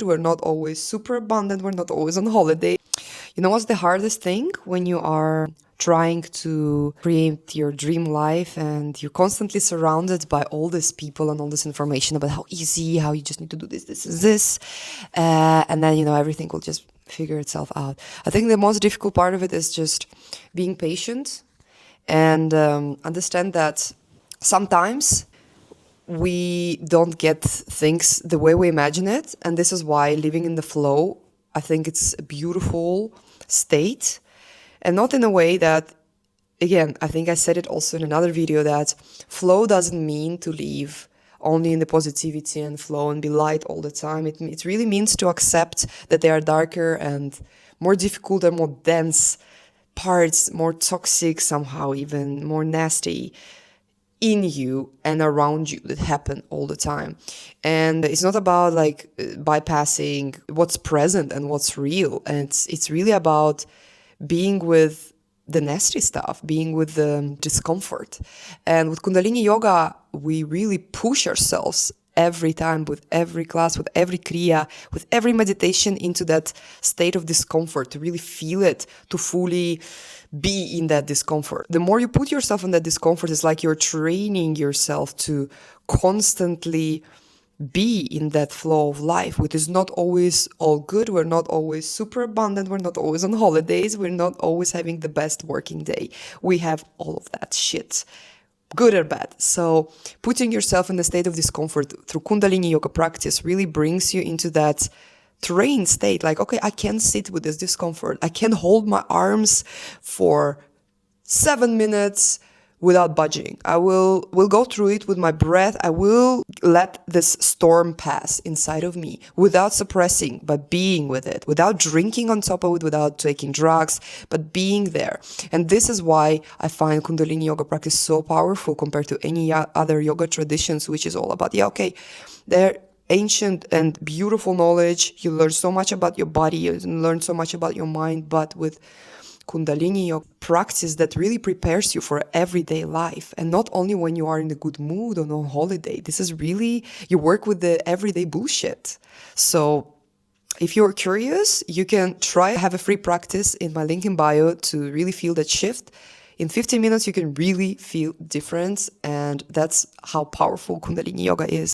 We're not always super abundant. We're not always on holiday. You know what's the hardest thing when you are trying to create your dream life and you're constantly surrounded by all these people and all this information about how easy, how you just need to do this, and then, everything will just figure itself out. I think the most difficult part of it is just being patient and understand that sometimes we don't get things the way we imagine it. And this is why living in the flow, I think it's a beautiful state. And not in a way that, again, I think I said it also in another video, that flow doesn't mean to live only in the positivity and flow and be light all the time. It really means to accept that there are darker and more difficult and more dense parts, more toxic, somehow even more nasty in you and around you that happen all the time. And it's not about bypassing what's present and what's real. And it's really about being with the nasty stuff, being with the discomfort. And with Kundalini Yoga, we really push ourselves every time, with every class, with every kriya, with every meditation, into that state of discomfort, to really feel it, to fully be in that discomfort. The more you put yourself in that discomfort, it's like you're training yourself to constantly be in that flow of life, which is not always all good. We're not always super abundant. We're not always on holidays. We're not always having the best working day. We have all of that shit, good or bad. So putting yourself in the state of discomfort through Kundalini Yoga practice really brings you into that trained state. Like, okay, I can sit with this discomfort. I can hold my arms for 7 minutes without budging. We'll go through it with my breath. I will let this storm pass inside of me without suppressing, but being with it, without drinking on top of it, without taking drugs, but being there. And this is why I find Kundalini Yoga practice so powerful compared to any other yoga traditions, which is all about, they're ancient and beautiful knowledge. You learn so much about your body, you learn so much about your mind, but with Kundalini Yoga practice that really prepares you for everyday life, and not only when you are in a good mood or on holiday. This is really, you work with the everyday bullshit. So if you're curious, you can have a free practice in my link in bio to really feel that shift. In 15 minutes, you can really feel difference, and that's how powerful Kundalini Yoga is.